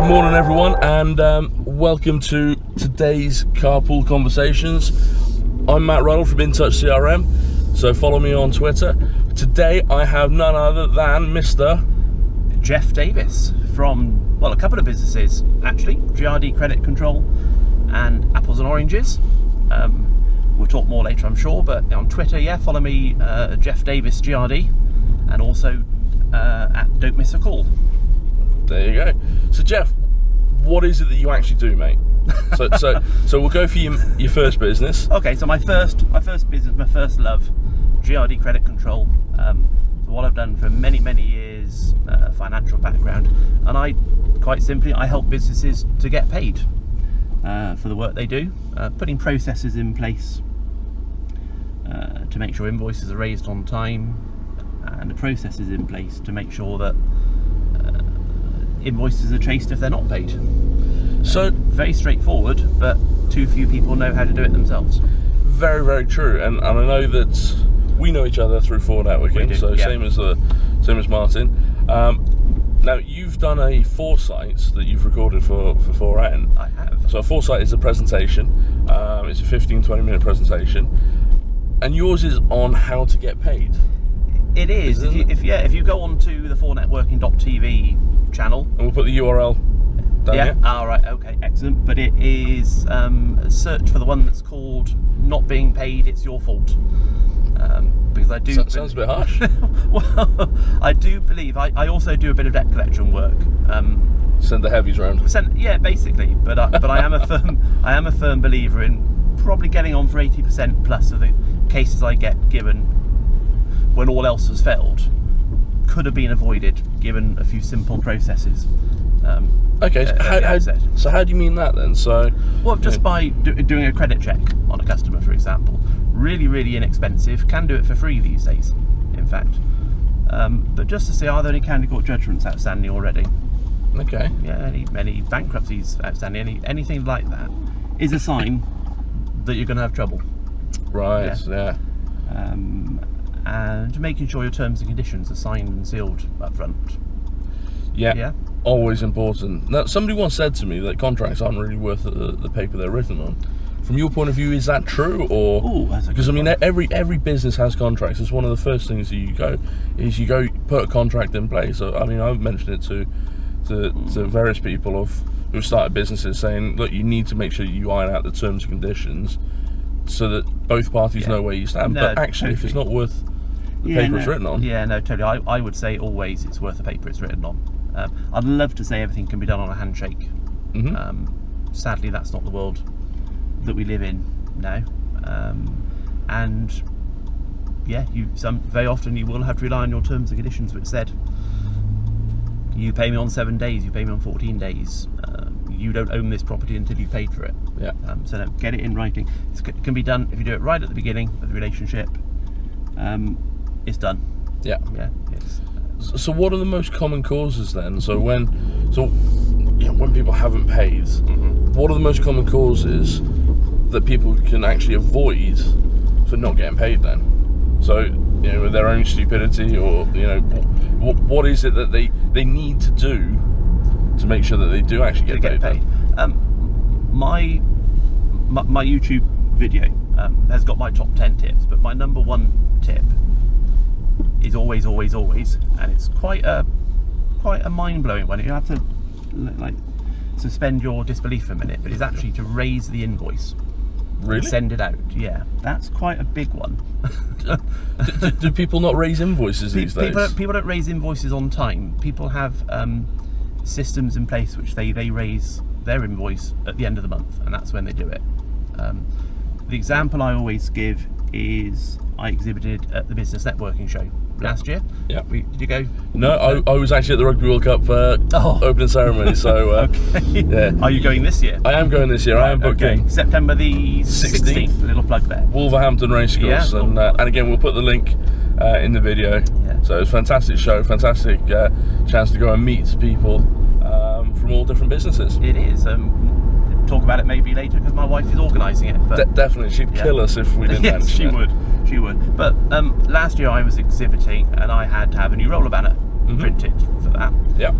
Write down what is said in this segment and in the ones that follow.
Good morning, everyone, and welcome to today's Carpool Conversations. I'm Matt Ruddle from InTouchCRM, so follow me on Twitter. Today I have none other than Mr. Geoff Davis from, well, a couple of businesses actually, GRD Credit Control and Apples and Oranges. We'll talk more later, I'm sure, but on Twitter, yeah, follow me, Geoff Davis GRD, and also at Don't Miss a Call. There you go. So Geoff, what is it that you actually do, mate? So we'll go for your first business. Okay, so my first business, my first love, GRD Credit Control. So what I've done for many years, financial background, and I help businesses to get paid for the work they do, putting processes in place to make sure invoices are raised on time, and the processes in place to make sure that invoices are chased if they're not paid. So very straightforward, but too few people know how to do it themselves. Very true, and I know that we know each other through Ford Networking, so yeah. same as Martin. Now you've done a foresight that you've recorded for 4N. I have. So a foresight is a presentation. It's a 15-20 minute presentation, and yours is on how to get paid. It is. If you go on to the 4networking.tv channel, and we'll put the URL down here. All right. Okay. Excellent. But it is search for the one that's called "Not Being Paid. It's Your Fault." Because I do. Sounds a bit harsh. Well, I do believe I also do a bit of debt collection work. Send the heavies round. Yeah, basically. But I am a firm believer in probably getting on for 80% plus of the cases I get given when all else has failed could have been avoided given a few simple processes. Okay, so how do you mean that then? So, well, just by doing a credit check on a customer, for example, really inexpensive. Can do it for free these days, in fact. But just to see, are there any county court judgments outstanding already? Okay. Yeah, any bankruptcies outstanding, anything like that is a sign that you're going to have trouble. Right. Yeah. And making sure your terms and conditions are signed and sealed up front. Yeah. Always important. Now, somebody once said to me that contracts aren't really worth the paper they're written on. From your point of view, is that true? Or because I mean, every business has contracts. It's one of the first things that you go put a contract in place. So, I mean, I've mentioned it to various people who've started businesses, saying, look, you need to make sure you iron out the terms and conditions so that both parties know where you stand. But actually, if it's not worth the paper it's written on. Yeah, no, totally. I would say always it's worth the paper it's written on. I'd love to say everything can be done on a handshake. Mm-hmm. Sadly, that's not the world that we live in now. And yeah, very often you will have to rely on your terms and conditions, which said, you pay me on 7 days, you pay me on 14 days. You don't own this property until you've paid for it. Yeah. So no, get it in writing. It can be done if you do it right at the beginning of the relationship. It's done. Yeah. Yeah. So what are the most common causes then? So when people haven't paid, what are the most common causes that people can actually avoid for not getting paid then? So, with their own stupidity, or what is it that they need to do to make sure that they do actually get paid? My YouTube video has got my top 10 tips, but my number one tip is always, and it's quite a mind-blowing one. You have to suspend your disbelief for a minute, but it's actually to raise the invoice. Really? And send it out. Yeah, that's quite a big one. do people not raise invoices these days? People don't raise invoices on time. People have systems in place which they raise their invoice at the end of the month, and that's when they do it. The example I always give is I exhibited at the Business Networking Show last year. Yeah. Did you go? No, I was actually at the Rugby World Cup opening ceremony. So okay. Yeah. Are you going this year? I am going this year. Right, I am booking. Okay. September the 16th. Little plug there. Wolverhampton Racecourse, and again we'll put the link in the video. Yeah. So it's a fantastic show, fantastic chance to go and meet people from all different businesses. It is. Talk about it maybe later because my wife is organising it. But definitely, she'd kill us if we didn't mention it. She would. But last year I was exhibiting and I had to have a new roller banner printed for that. Yeah.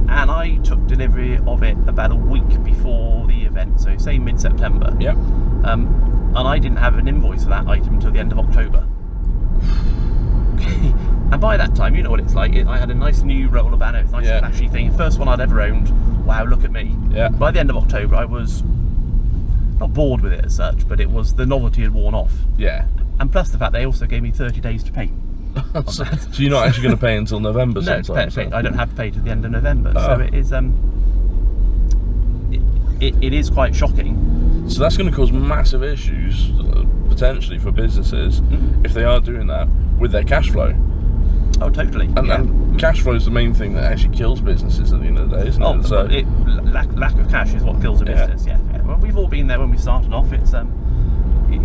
And I took delivery of it about a week before the event, so say mid-September. Yeah. And I didn't have an invoice for that item until the end of October. And by that time, you know what it's like. I had a nice new roller banner, it's a nice flashy thing. First one I'd ever owned. Wow, look at me. Yeah. By the end of October, I was not bored with it as such, but it was, the novelty had worn off. Yeah. And plus the fact they also gave me 30 days to pay. So you're not actually going to pay until November sometimes? No, I don't have to pay to the end of November. So it is it is quite shocking. So that's going to cause massive issues potentially for businesses if they are doing that with their cash flow. Oh, totally. And cash flow is the main thing that actually kills businesses at the end of the day, isn't it? So lack of cash is what kills a business. Yeah. Well, we've all been there when we started off. It's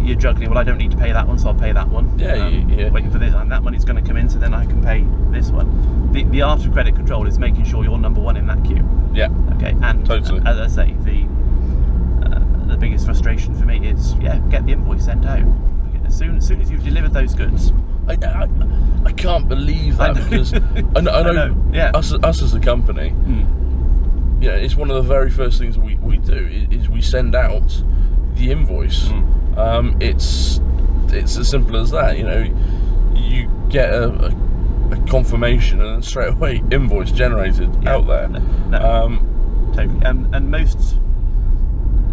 you're juggling. Well, I don't need to pay that one, so I'll pay that one. Waiting for this, and that money's going to come in, so then I can pay this one. The art of credit control is making sure you're number one in that queue. Yeah. Okay. And totally. As I say, the biggest frustration for me is get the invoice sent out as soon as you've delivered those goods. I can't believe that because I know us as a company, it's one of the very first things we do is we send out the invoice. It's as simple as that. You get a confirmation and then straight away invoice generated out there. Totally.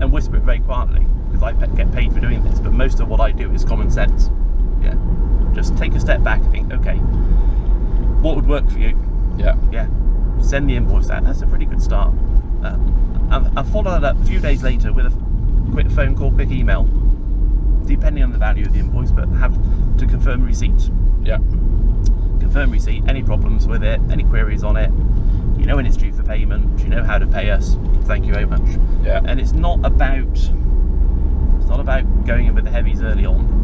And whisper it very quietly because I get paid for doing this, but most of what I do is common sense. Just take a step back and think, okay, what would work for you? Send the invoice out. That's a pretty good start. I'll follow that up a few days later with a quick phone call, quick email, depending on the value of the invoice, but have to confirm receipt. Confirm receipt, any problems with it, any queries on it, you know when it's due for payment, you know how to pay us, thank you very much. And it's not about going in with the heavies early on.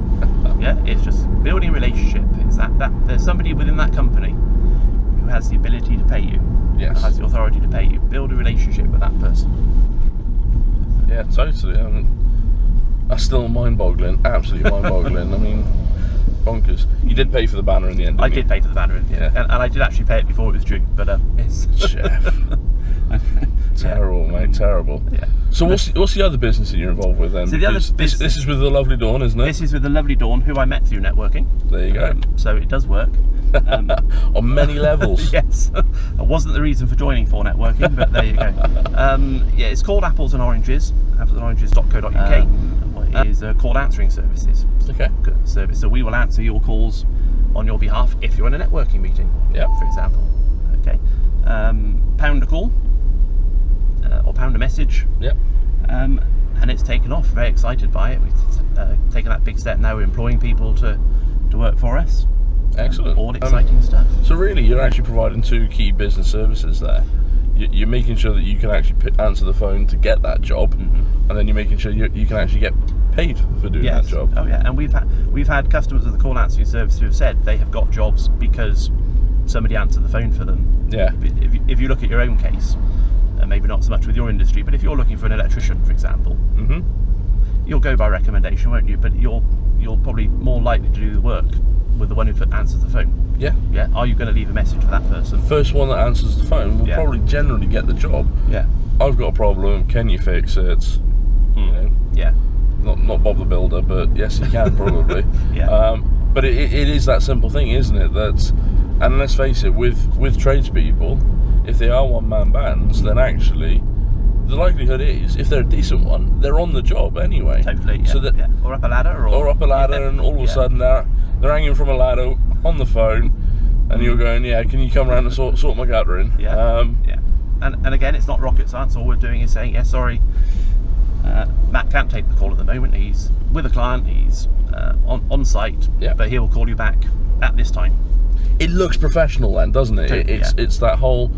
It's just building a relationship. It's that there's somebody within that company who has the ability to pay you, has the authority to pay you. Build a relationship with that person. Yeah, totally. I mean, that's still mind-boggling, absolutely mind-boggling. I mean, bonkers. You did pay for the banner in the end. I did pay for the banner in the end, and I did actually pay it before it was due. But it's Geoff. Terrible, mate, terrible. So what's the other business that you're involved with then? So the other this is with the lovely Dawn, isn't it? This is with the lovely Dawn, who I met through networking. There you go. So it does work. On many levels. Yes. It wasn't the reason for joining for networking, but there you go. It's called Apples and Oranges, applesandoranges.co.uk. It is call answering services. Okay. Good service. So we will answer your calls on your behalf if you're in a networking meeting, for example. Okay. Pound a call. Or pound a message. And it's taken off. Very excited by it. We've taken that big step now. We're employing people to work for us. Excellent. All exciting stuff. So really, you're actually providing two key business services there. You're making sure that you can actually answer the phone to get that job, and then you're making sure you can actually get paid for doing that job. Oh yeah, and we've had customers of the call answering service who have said they have got jobs because somebody answered the phone for them. If you look at your own case. Maybe not so much with your industry, but if you're looking for an electrician, for example, you'll go by recommendation, won't you? But you're probably more likely to do the work with the one who answers the phone. Are you going to leave a message for that person? First one that answers the phone will probably generally get the job. I've got a problem. Can you fix it? Not Bob the Builder, but yes, he can probably. But it is that simple thing, isn't it? And let's face it, with tradespeople, if they are one-man bands, then actually the likelihood is, if they're a decent one, they're on the job anyway. Totally. So that, or up a ladder, or up a ladder, and all of a sudden they're hanging from a ladder on the phone, and you're going, can you come around and sort my guttering? And again, it's not rocket science. All we're doing is saying, sorry, Matt can't take the call at the moment. He's with a client. He's on site, but he will call you back at this time. It looks professional then, doesn't it? It's that whole,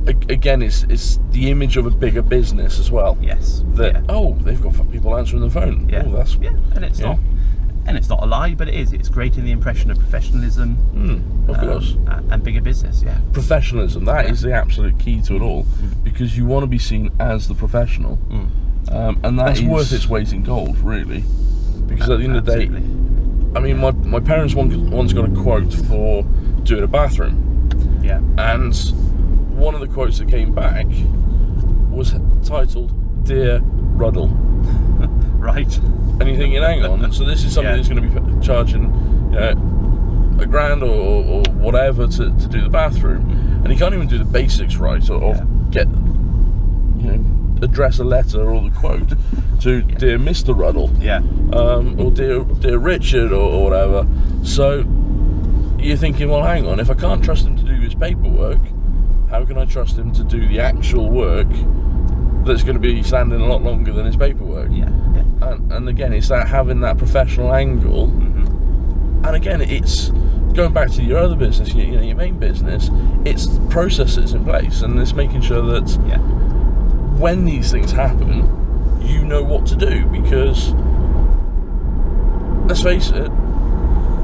again, it's the image of a bigger business as well. They've got people answering the phone. And it's not, and it's not a lie, but it is. It's creating the impression of professionalism, of course, and bigger business. Professionalism. That is the absolute key to it all, because you want to be seen as the professional, and that's worth its weight in gold, really. Because at the end of the day, I mean, my parents once got a quote for doing a bathroom. And one of the quotes that came back was titled "Dear Ruddle." Right. And you're thinking, hang on, so this is somebody that's going to be charging $1,000 or whatever to do the bathroom, and he can't even do the basics right, or get, address a letter or the quote to Dear Mr. Ruddle, or Dear Richard or whatever. So you're thinking, well, hang on, if I can't trust him to do his paperwork, how can I trust him to do the actual work that's going to be standing a lot longer than his paperwork? And again, it's that having that professional angle. And again, it's going back to your other business, your main business. It's processes in place, and it's making sure that when these things happen, you know what to do. Because let's face it,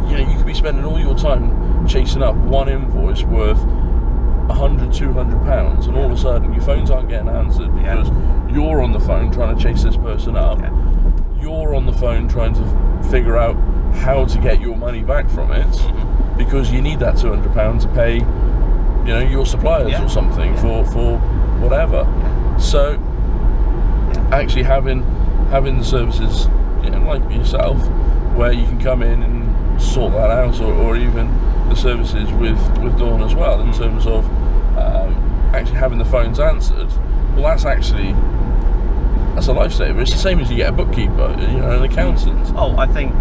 you could be spending all your time chasing up one invoice worth £100, £200, and all of a sudden your phones aren't getting answered because you're on the phone trying to chase this person up. You're on the phone trying to figure out how to get your money back from it, because you need that £200 to pay, your suppliers or something for whatever. So actually having the services, like yourself, where you can come in and sort that out, or even the services with Dawn as well, in terms of actually having the phones answered. Well, that's a lifesaver. It's the same as you get a bookkeeper, an accountant. Oh, I think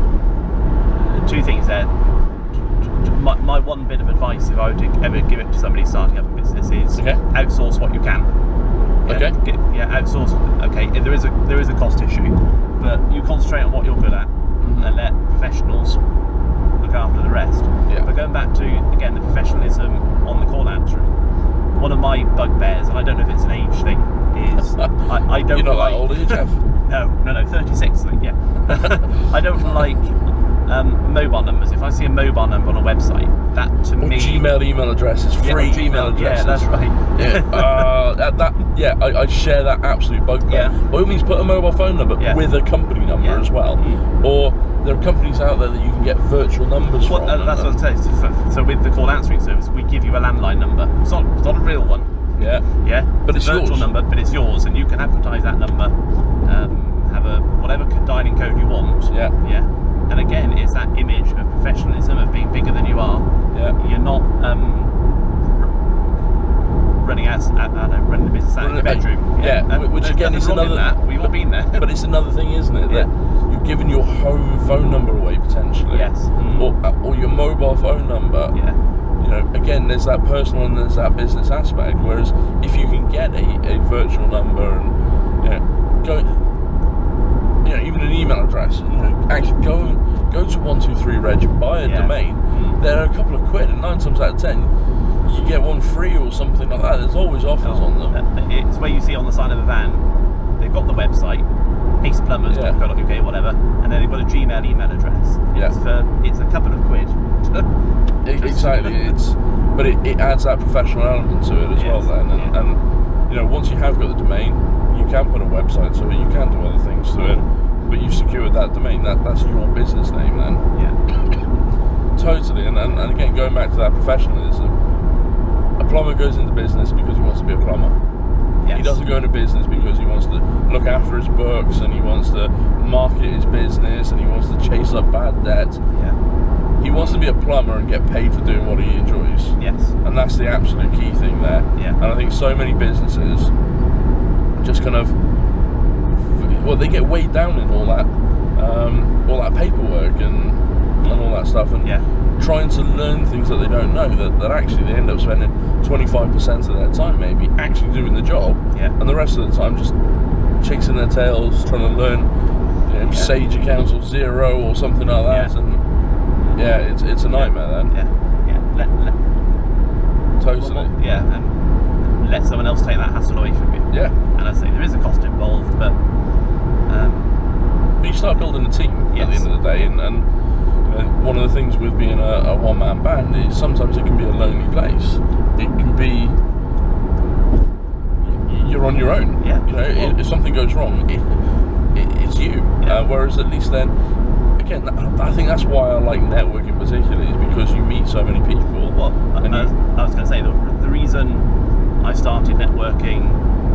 two things there. My one bit of advice, if I were to ever give it to somebody starting up a business, is outsource what you can. Outsource. Okay, there is a cost issue, but you concentrate on what you're good at, and let professionals look after the rest. But going back to, again, the professionalism on the call answering, one of my bugbears, and I don't know if it's an age thing, is I don't. You're not that old, are you, Geoff? No, 36. I don't like mobile numbers. If I see a mobile number on a website, that to me, Gmail email addresses, free email addresses. Yeah, that's right. I share that absolute bugbear. By all means, put a mobile phone number with a company number as well, or there are companies out there that you can get virtual numbers from. That's what I'm saying. So with the call answering service, we give you a landline number. It's not a real one. But it's a virtual number, but it's yours, and you can advertise that number. Have a whatever dialing code you want. And again, it's that image of professionalism, of being bigger than you are. You're not running the business out of your bedroom. Which again is another. We've all been there. But it's another thing, isn't it? That you're giving your home phone number away potentially. Or your mobile phone number. Again, there's that personal and there's that business aspect. Whereas if you can get a virtual number and go, even an email address, actually go to 123reg and buy a domain. They're a couple of quid, and 9 times out of 10 you get one free or something like that. There's always offers on them. It's where you see on the side of a van, they've got the website, aceplumers.co.uk, whatever, and then they've got a Gmail email address. It's a couple of quid. Exactly. But it adds that professional element to it as well then, and once you have got the domain, you can put a website to it, you can do other things to it, but you've secured that domain. That's your business name then. Totally. And again, going back to that professionalism, a plumber goes into business because he wants to be a plumber. He doesn't go into business because he wants to look after his books, and he wants to market his business, and he wants to chase up bad debt. He wants to be a plumber and get paid for doing what he enjoys. And that's the absolute key thing there. And I think so many businesses just kind of, they get weighed down in all that paperwork and all that stuff, and trying to learn things that they don't know, that actually they end up spending 25% of their time maybe actually doing the job, and the rest of the time just chasing their tails, trying to learn Sage Accounts or Xero or something like that, and it's a nightmare then. Totally. And let someone else take that hassle away from you. And I say there is a cost involved, but you start building a team at the end of the day, and one of the things with being a one-man band is sometimes it can be a lonely place. It can be you're on your own. If something goes wrong, it's you. Whereas at least then, again, I think that's why I like networking particularly, is because you meet so many people. I was going to say the reason I started networking,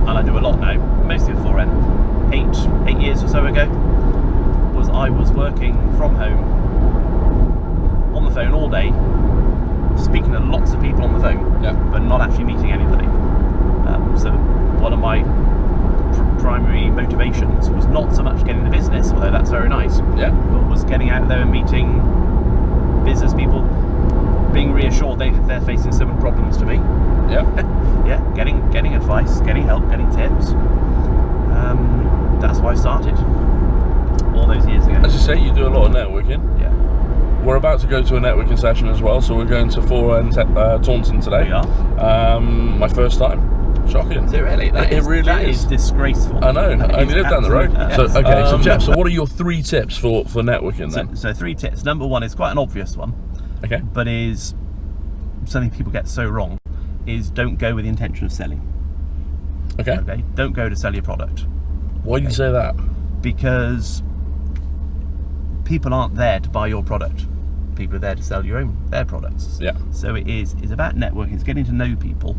and I do a lot now, mostly with 4N, 8 years or so ago, was I was working from home on the phone all day, speaking to lots of people on the phone, but not actually meeting anybody. So one of my primary motivations was not so much getting the business, although that's very nice, but was getting out there and meeting business people, being reassured they're facing similar problems to me. Getting advice, getting help, getting tips. That's why I started all those years ago. As you say, you do a lot of networking. We're about to go to a networking session as well, so we're going to 4N Taunton today. We are. My first time. Shocking. Is it really? That is disgraceful. I know. I only live down the road. Yes. So Geoff, so what are your 3 tips for networking then? So 3 tips. Number 1 is quite an obvious one. Okay. But is something people get so wrong, is don't go with the intention of selling. Okay. Don't go to sell your product. Why do you say that? Because people aren't there to buy your product. People are there to sell their products. So it's about networking. It's getting to know people.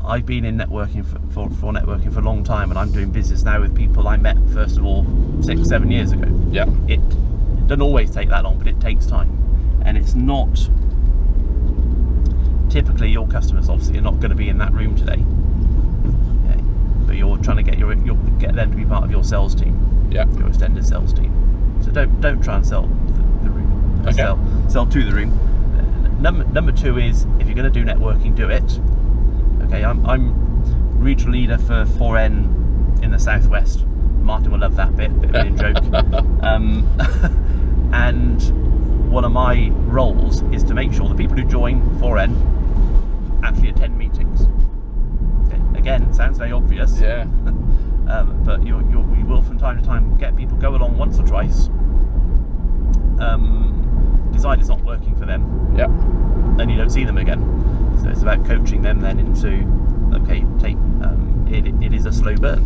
I've been in networking for networking for a long time, and I'm doing business now with people I met first of all 6-7 years ago. It doesn't always take that long, but it takes time, and it's not typically your customers. Obviously, you're not going to be in that room today, but you're trying to get them to be part of your sales team, your extended sales team. So don't try and sell the room. Sell to the room. Number 2 is, if you're going to do networking, do it. I'm regional leader for 4N in the southwest. Martin will love that bit of an in-joke. And one of my roles is to make sure the people who join 4N actually attend meetings. Again, sounds very obvious. But you will from time to time get people go along once or twice, decide it's not working for them, and you don't see them again. So it's about coaching them then into, it is a slow burn.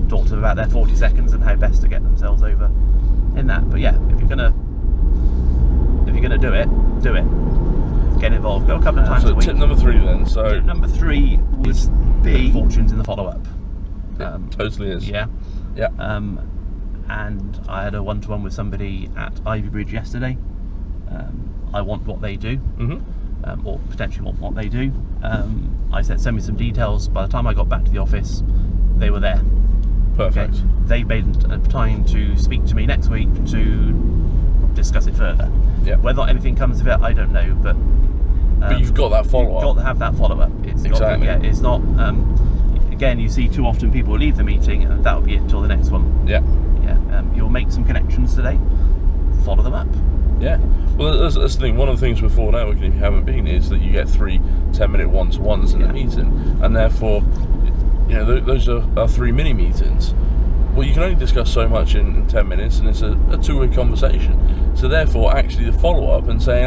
Talk to them about their 40 seconds and how best to get themselves over in that. But if you're gonna do it, get involved. Go a couple of times a week. So tip number 3 then. So tip number 3 would be fortunes in the follow-up. Totally is. And I had a one-to-one with somebody at Ivy Bridge yesterday. I want what they do, or potentially want what they do. I said, send me some details. By the time I got back to the office, they were there. Perfect. They made a time to speak to me next week to discuss it further. Whether or not anything comes of it, I don't know. But you've got that follow-up. You've got to have that follow-up. Exactly. It's not. Again, you see too often people leave the meeting, and that'll be it till the next one. You'll make some connections today. Follow them up. Well, that's the thing. One of the things with 4 networking, if you haven't been, is that you get 3 10-minute one-to-ones in a meeting, and therefore, those are 3 mini meetings. Well, you can only discuss so much in 10 minutes, and it's a 2-way conversation. So therefore, actually, the follow-up and saying,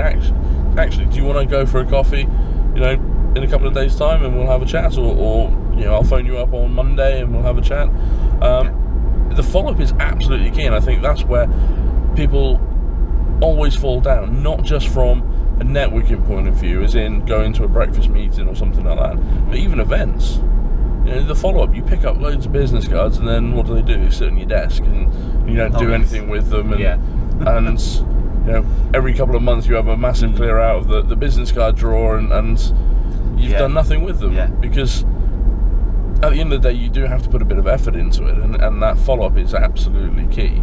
actually, do you want to go for a coffee, in a couple of days' time, and we'll have a chat, or I'll phone you up on Monday and we'll have a chat. The follow-up is absolutely key, and I think that's where people always fall down, not just from a networking point of view, as in going to a breakfast meeting or something like that, but even events. The follow-up, you pick up loads of business cards, and then what do? They sit on your desk, and you don't do anything with them, and every couple of months you have a massive clear out of the business card drawer, and you've done nothing with them, because at the end of the day you do have to put a bit of effort into it, and that follow-up is absolutely key.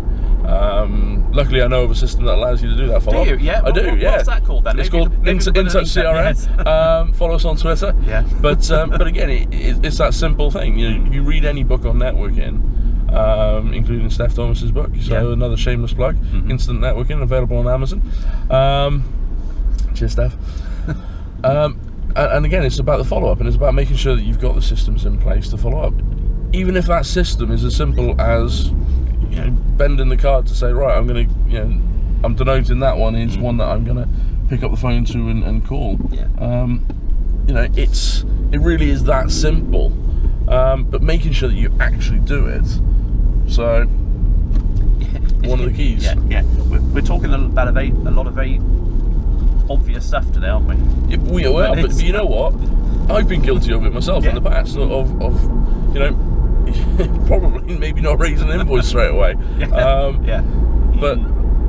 Luckily I know of a system that allows you to do that follow-up. Do you? I do. What's that called then? It's called InTouchCRM. Follow us on Twitter. But again, it's that simple thing. You read any book on networking, including Steph Thomas's book, so another shameless plug, Instant Networking, available on Amazon. Cheers, Steph. And again, it's about the follow-up, and it's about making sure that you've got the systems in place to follow up. Even if that system is as simple as bending the card to say, right, I'm going to, I'm denoting that one is one that I'm going to pick up the phone to and call. It really is that simple, but making sure that you actually do it. So one of the keys. We're talking about a lot of very obvious stuff today, aren't we? Yeah, we are, but you know what? I've been guilty of it myself in the past. Of you know, probably maybe not raising an invoice straight away.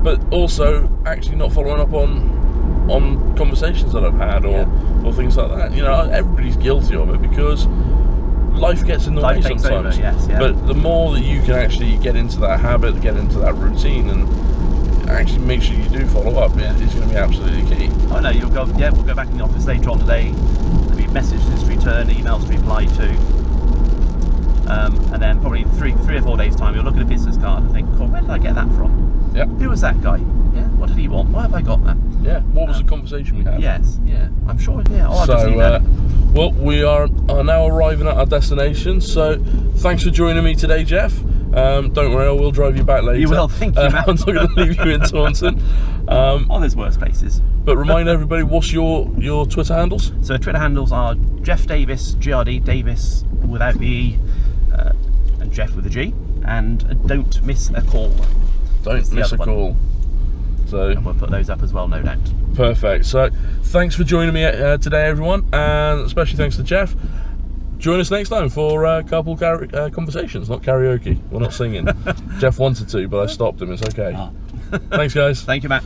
But also actually not following up on conversations that I've had or things like that. You know, everybody's guilty of it because life gets in the way sometimes. But the more that you can actually get into that habit, get into that routine, and actually make sure you do follow up, it's going to be absolutely key. I know you'll go. Yeah, we'll go back in the office later on today. There'll be messages to return, emails to reply to, and then probably three or 4 days time, you'll look at a business card and think, "Cool, where did I get that from? Yeah. Who was that guy? Yeah. What did he want? Why have I got that? Yeah. What was the conversation we had? Yes. Yeah. I'm sure. Yeah. I'll just email it. Well, we are now arriving at our destination. So, thanks for joining me today, Geoff. Don't worry, I will drive you back later. You will, thank you, Matt. I'm not going to leave you in Taunton. There's worse places. But remind everybody, what's your Twitter handles? So Twitter handles are Geoff Davis, GRD, Davis without the E, and Geoff with a G. And don't miss a call. Don't miss a call. So, and we'll put those up as well, no doubt. Perfect. So thanks for joining me today, everyone, and especially thanks to Geoff. Join us next time for Carpool Conversations, not karaoke. We're not singing. Geoff wanted to, but I stopped him. It's okay. Thanks, guys. Thank you, Matt.